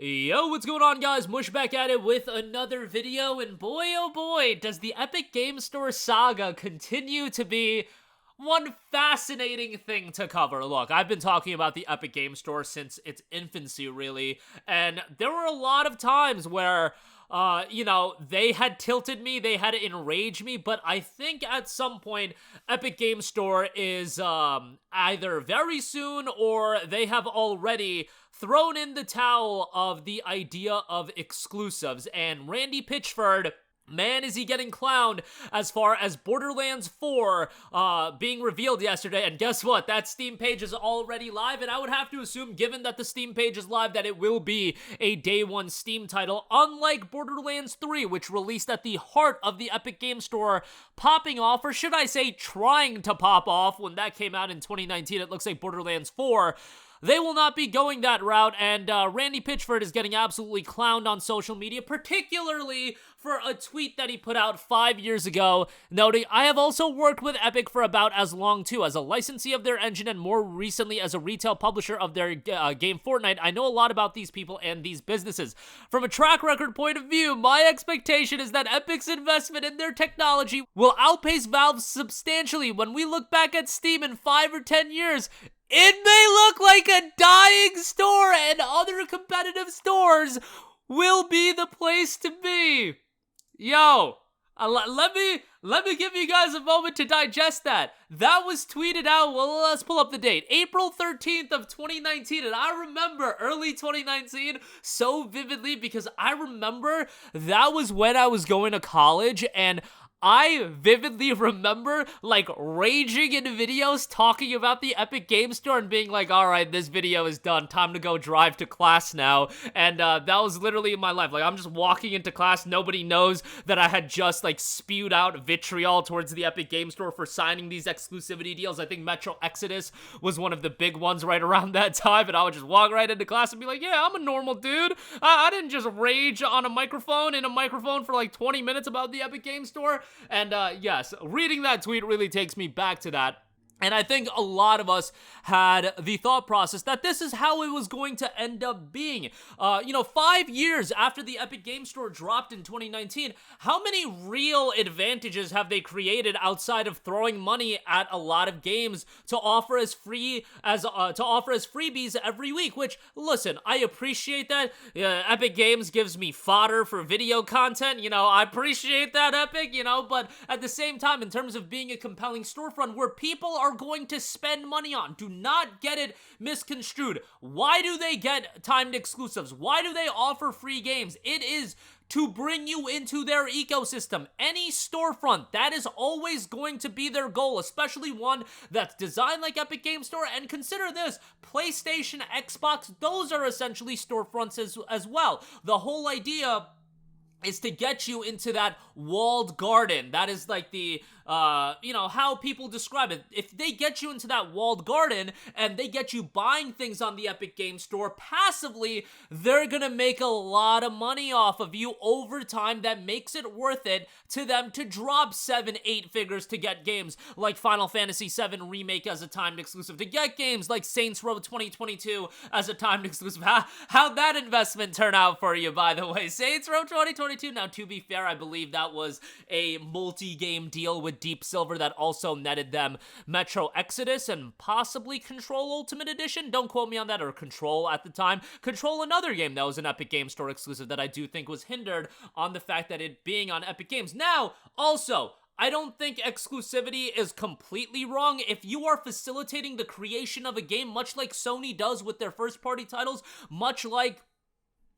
Yo, what's going on, guys? Mush back at it with another video, and boy oh boy, does the Epic Game Store saga continue to be one fascinating thing to cover. Look, I've been talking about the Epic Game Store since its infancy, really, and there were a lot of times where they had tilted me, they had enraged me, but I think at some point, Epic Game Store is, either very soon or they have already thrown in the towel of the idea of exclusives. And Randy Pitchford, man, is he getting clowned as far as Borderlands 4 being revealed yesterday. And guess what? That Steam page is already live, and I would have to assume, given that the Steam page is live, that it will be a day one Steam title, unlike Borderlands 3, which released at the heart of the Epic Game Store popping off, or should I say trying to pop off. When that came out in 2019, it looks like Borderlands 4, they will not be going that route, and Randy Pitchford is getting absolutely clowned on social media, particularly for a tweet that he put out 5 years ago, noting, "I have also worked with Epic for about as long too, as a licensee of their engine and more recently as a retail publisher of their game Fortnite. I know a lot about these people and these businesses. From a track record point of view, my expectation is that Epic's investment in their technology will outpace Valve's substantially. When we look back at Steam in 5 or 10 years, it may look like a dying store, and other competitive stores will be the place to be." Yo, let me give you guys a moment to digest that. That was tweeted out, well, let's pull up the date, April 13th of 2019, and I remember early 2019 so vividly because I remember that was when I was going to college, and I vividly remember, raging in videos talking about the Epic Game Store and being like, alright, this video is done, time to go drive to class now, and that was literally my life. I'm just walking into class, nobody knows that I had just, spewed out vitriol towards the Epic Game Store for signing these exclusivity deals. I think Metro Exodus was one of the big ones right around that time, and I would just walk right into class and be like, yeah, I'm a normal dude. I didn't just rage on a microphone for 20 minutes about the Epic Game Store. And yes, reading that tweet really takes me back to that. And I think a lot of us had the thought process that this is how it was going to end up being. 5 years after the Epic Game Store dropped in 2019, how many real advantages have they created outside of throwing money at a lot of games to offer as freebies every week? Which, listen, I appreciate that. Epic Games gives me fodder for video content. I appreciate that, Epic. But at the same time, in terms of being a compelling storefront where people are going to spend money on, do not get it misconstrued. Why do they get timed exclusives? Why do they offer free games? It is to bring you into their ecosystem. Any storefront, that is always going to be their goal, especially one that's designed like Epic Game Store. And consider this, PlayStation, Xbox, those are essentially storefronts as well. The whole idea is to get you into that walled garden. That is how people describe it. If they get you into that walled garden and they get you buying things on the Epic Game Store passively, they're gonna make a lot of money off of you over time. That makes it worth it to them to drop 7-8 figures to get games like Final Fantasy VII Remake as a timed exclusive, to get games like Saints Row 2022 as a timed exclusive. How'd that investment turn out for you, by the way? Saints Row 2022? Now, to be fair, I believe that was a multi-game deal with Deep Silver that also netted them Metro Exodus and possibly Control Ultimate Edition. Don't quote me on that, or Control at the time. Control, another game that was an Epic Game Store exclusive that I do think was hindered on the fact that it being on Epic Games. Now, also, I don't think exclusivity is completely wrong. If you are facilitating the creation of a game, much like Sony does with their first-party titles, much like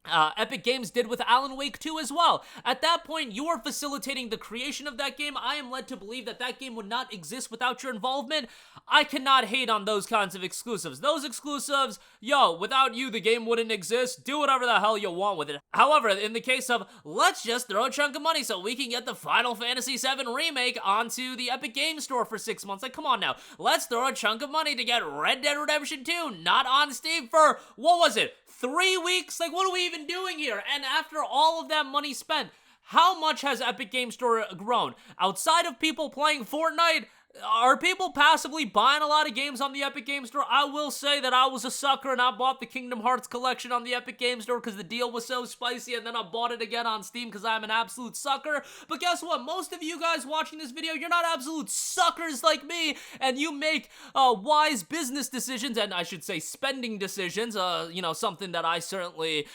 Epic Games did with Alan Wake 2 as well. At that point, you are facilitating the creation of that game. I am led to believe that that game would not exist without your involvement. I cannot hate on those kinds of exclusives. Those exclusives, without you, the game wouldn't exist. Do whatever the hell you want with it. However, in the case of, let's just throw a chunk of money so we can get the Final Fantasy VII Remake onto the Epic Game Store for 6 months. Come on now. Let's throw a chunk of money to get Red Dead Redemption 2 not on Steam for, 3 weeks? What are we even doing here? And after all of that money spent, how much has Epic Game Store grown? Outside of people playing Fortnite, Are people passively buying a lot of games on the Epic Games Store? I will say that I was a sucker and I bought the Kingdom Hearts collection on the Epic Games Store because the deal was so spicy, and then I bought it again on Steam because I'm an absolute sucker. But guess what? Most of you guys watching this video, you're not absolute suckers like me, and you make wise business decisions, and I should say spending decisions, something that I certainly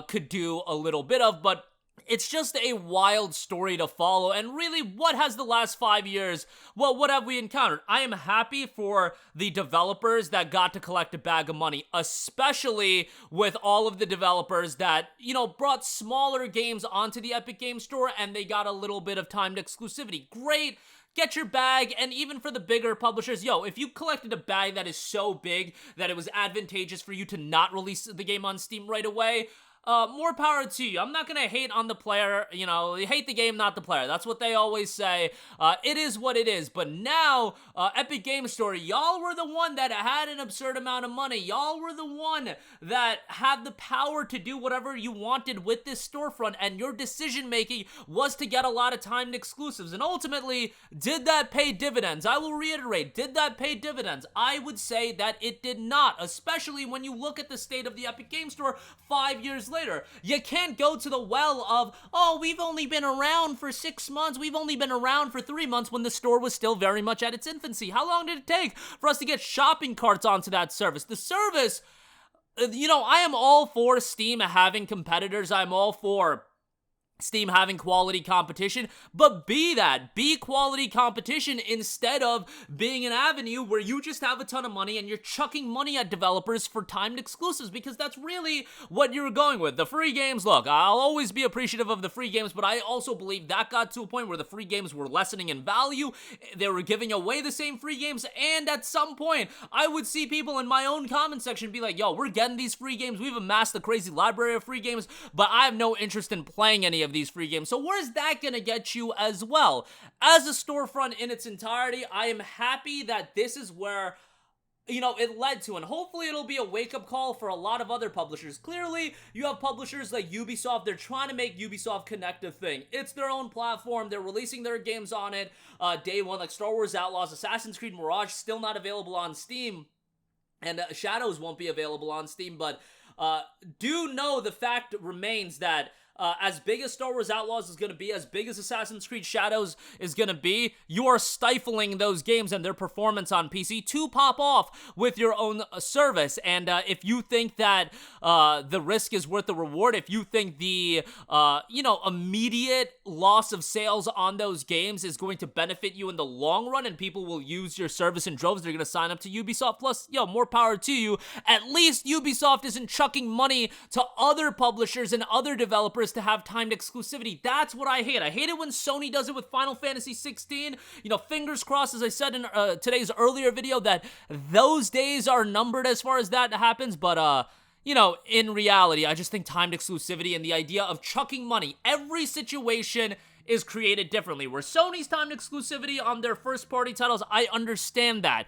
could do a little bit of, but it's just a wild story to follow. And really, what has the last 5 years, well, what have we encountered? I am happy for the developers that got to collect a bag of money, especially with all of the developers that, brought smaller games onto the Epic Games Store and they got a little bit of timed exclusivity. Great. Get your bag. And even for the bigger publishers, if you collected a bag that is so big that it was advantageous for you to not release the game on Steam right away, more power to you. I'm not gonna hate on the player, hate the game, not the player. That's what they always say. It is what it is. But now, Epic Games Store, y'all were the one that had an absurd amount of money. Y'all were the one that had the power to do whatever you wanted with this storefront, and your decision making was to get a lot of timed exclusives. And ultimately, did that pay dividends? I will reiterate, did that pay dividends? I would say that it did not, especially when you look at the state of the Epic Games Store 5 years later. You can't go to the well of, we've only been around for 6 months, we've only been around for 3 months, when the store was still very much at its infancy. How long did it take for us to get shopping carts onto that service? The service, I am all for Steam having competitors. I'm all for Steam having quality competition, but be quality competition instead of being an avenue where you just have a ton of money and you're chucking money at developers for timed exclusives, because that's really what you're going with. The free games, look, I'll always be appreciative of the free games, but I also believe that got to a point where the free games were lessening in value. They were giving away the same free games, and at some point, I would see people in my own comment section be like, we're getting these free games, we've amassed a crazy library of free games, but I have no interest in playing any of these free games. So where's that gonna get you as well? As a storefront in its entirety, I am happy that this is where it led to, and hopefully it'll be a wake-up call for a lot of other publishers. Clearly, you have publishers like Ubisoft. They're trying to make Ubisoft Connect a thing. It's their own platform. They're releasing their games on it day one, like Star Wars Outlaws, Assassin's Creed Mirage, still not available on Steam, and Shadows won't be available on Steam, but do know the fact remains that as big as Star Wars Outlaws is going to be, as big as Assassin's Creed Shadows is going to be, you are stifling those games and their performance on PC to pop off with your own service. And if you think that the risk is worth the reward, if you think the, immediate loss of sales on those games is going to benefit you in the long run and people will use your service in droves, they're going to sign up to Ubisoft Plus, more power to you. At least Ubisoft isn't chucking money to other publishers and other developers to have timed exclusivity. That's what I hate. I hate it when Sony does it with Final Fantasy 16. Fingers crossed, as I said in today's earlier video, that those days are numbered as far as that happens, but in reality, I just think timed exclusivity and the idea of chucking money, every situation is created differently. Where Sony's timed exclusivity on their first-party titles, I understand that.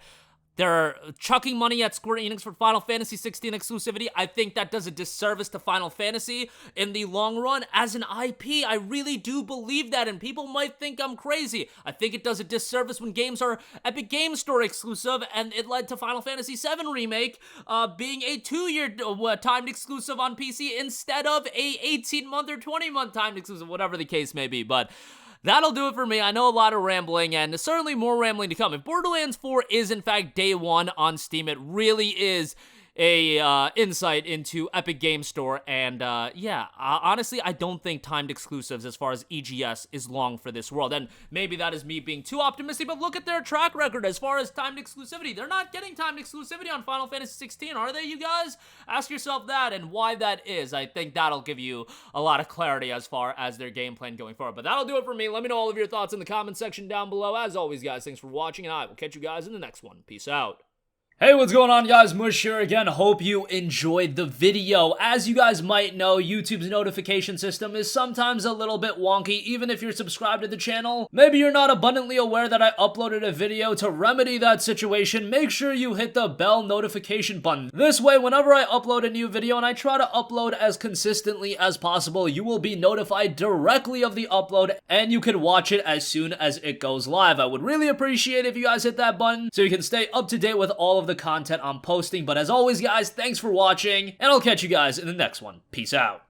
They're chucking money at Square Enix for Final Fantasy 16 exclusivity. I think that does a disservice to Final Fantasy in the long run. As an IP, I really do believe that, and people might think I'm crazy. I think it does a disservice when games are Epic Games Store exclusive, and it led to Final Fantasy VII Remake being a 2-year timed exclusive on PC instead of a 18-month or 20-month timed exclusive, whatever the case may be. But that'll do it for me. I know a lot of rambling, and certainly more rambling to come. If Borderlands 4 is, in fact, day one on Steam, it really is a insight into Epic Games Store, and honestly, I don't think timed exclusives as far as EGS is long for this world, and maybe that is me being too optimistic, but look at their track record as far as timed exclusivity. They're not getting timed exclusivity on Final Fantasy 16, are they, you guys? Ask yourself that, and why that is. I think that'll give you a lot of clarity as far as their game plan going forward, but that'll do it for me. Let me know all of your thoughts in the comment section down below. As always, guys, thanks for watching, and I will catch you guys in the next one. Peace out. Hey, what's going on, guys? Mush here again. Hope you enjoyed the video. As you guys might know, YouTube's notification system is sometimes a little bit wonky, even if you're subscribed to the channel. Maybe you're not abundantly aware that I uploaded a video. To remedy that situation, make sure you hit the bell notification button. This way, whenever I upload a new video, and I try to upload as consistently as possible, you will be notified directly of the upload, and you can watch it as soon as it goes live. I would really appreciate if you guys hit that button so you can stay up to date with all of the content I'm posting. But as always, guys, thanks for watching, and I'll catch you guys in the next one. Peace out.